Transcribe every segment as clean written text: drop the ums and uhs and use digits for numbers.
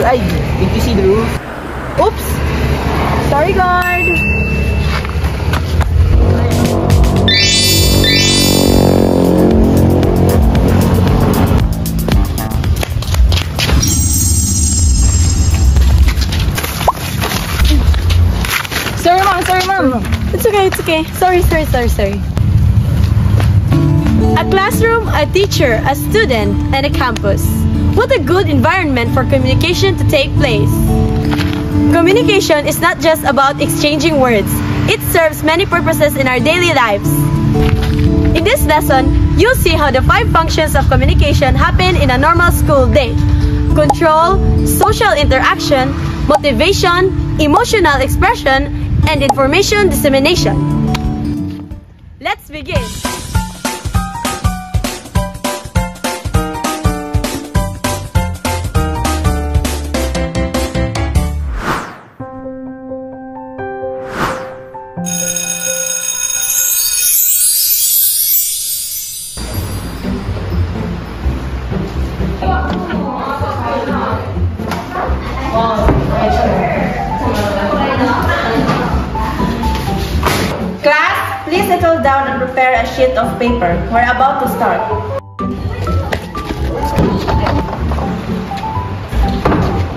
Ay, did you see the roof? Oops! Sorry, guard! Sorry, ma'am. It's okay. Sorry. A classroom, a teacher, a student, and a campus. What a good environment for communication to take place. Communication is not just about exchanging words. It serves many purposes in our daily lives. In this lesson, you'll see how the 5 functions of communication happen in a normal school day. Control, social interaction, motivation, emotional expression, and information dissemination. Let's begin. Class, please settle down and prepare a sheet of paper. We're about to start.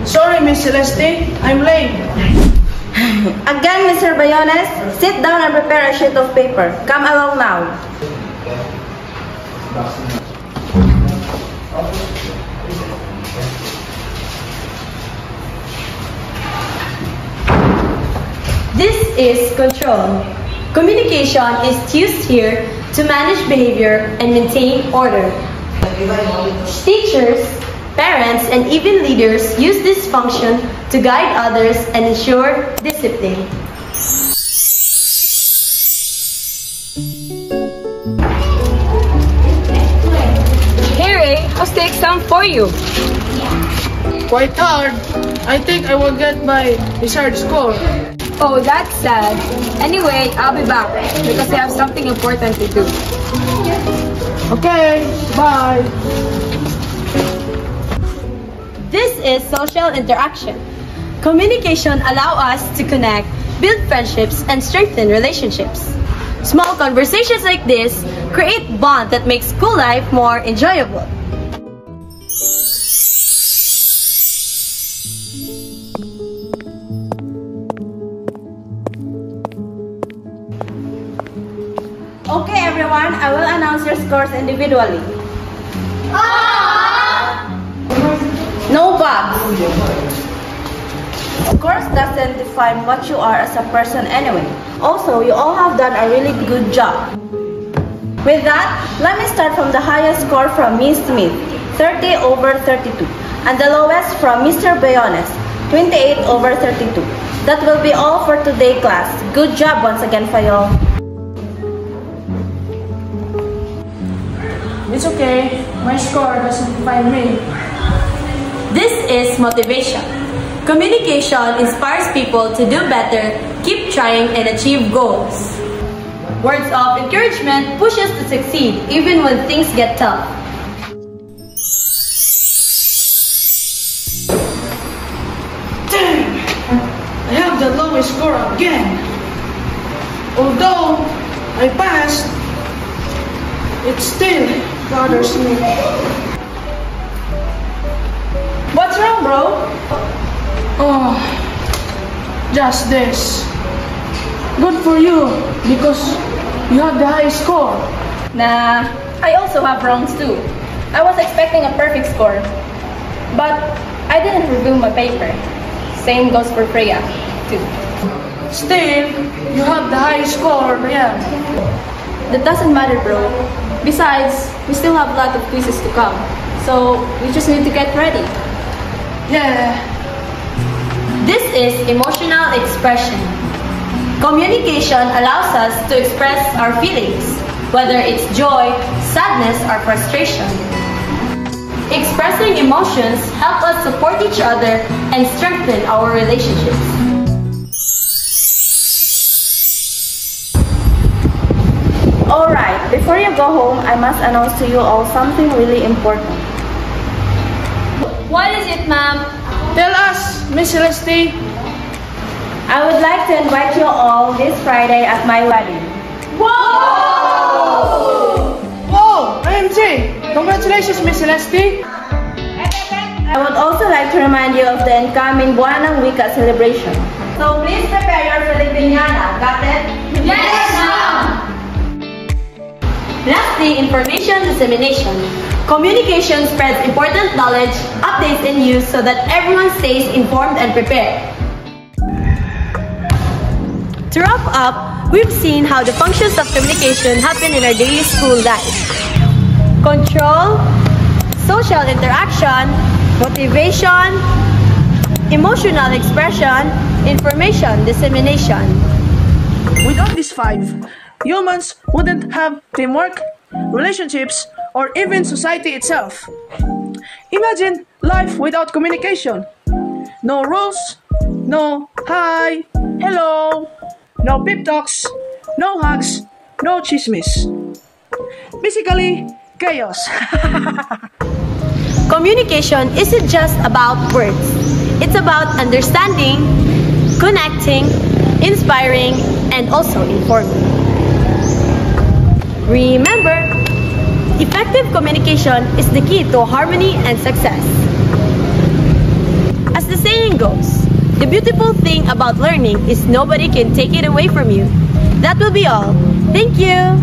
Sorry, Miss Celeste. I'm late. Again, Mr. Bayones, sit down and prepare a sheet of paper. Come along now. This is control. Communication is used here to manage behavior and maintain order. Teachers, parents, and even leaders use this function to guide others and ensure discipline. Hey Ray, how's the exam for you? Quite hard. I think I will get my desired score. Oh, that's sad. Anyway, I'll be back because I have something important to do. Okay, bye. This is social interaction. Communication allows us to connect, build friendships, and strengthen relationships. Small conversations like this create bond that makes school life more enjoyable. Okay, everyone, I will announce your scores individually. No buts. Scores doesn't define what you are as a person anyway. Also, you all have done a really good job. With that, let me start from the highest score from Ms. Smith, 30 over 32, and the lowest from Mr. Bayones, 28 over 32. That will be all for today, class. Good job once again for y'all. It's okay. My score doesn't define me. This is motivation. Communication inspires people to do better, keep trying, and achieve goals. Words of encouragement push us to succeed even when things get tough. Damn! I have the lowest score again. Although I passed, it still bothers me. What's wrong, bro? Oh, just this. Good for you, because you have the highest score. Nah, I also have wrongs too. I was expecting a perfect score, but I didn't review my paper. Same goes for Freya, too. Still, you have the highest score, yeah. That doesn't matter, bro. Besides, we still have a lot of quizzes to come, so we just need to get ready. Yeah. This is emotional expression. Communication allows us to express our feelings, whether it's joy, sadness, or frustration. Expressing emotions help us support each other and strengthen our relationships. Alright, before you go home, I must announce to you all something really important. What is it, ma'am? Tell us, Miss Celeste. I would like to invite you all this Friday at my wedding. Whoa, IMJ! Congratulations, Miss Celeste. I would also like to remind you of the incoming Buwan ng Wika celebration. So please prepare your Filipiniana. Got it? Yes, ma'am! Lastly, information dissemination. Communication spreads important knowledge, updates, and news so that everyone stays informed and prepared. To wrap up, we've seen how the functions of communication happen in our daily school life. Control, social interaction, motivation, emotional expression, information dissemination. Without these 5, humans wouldn't have teamwork, relationships, or even society itself. Imagine life without communication. No rules, no hi, hello, no pep talks, no hugs, no chismis. Basically, chaos. Communication isn't just about words. It's about understanding, connecting, inspiring, and also informing. Remember, effective communication is the key to harmony and success. As the saying goes, the beautiful thing about learning is nobody can take it away from you. That will be all. Thank you.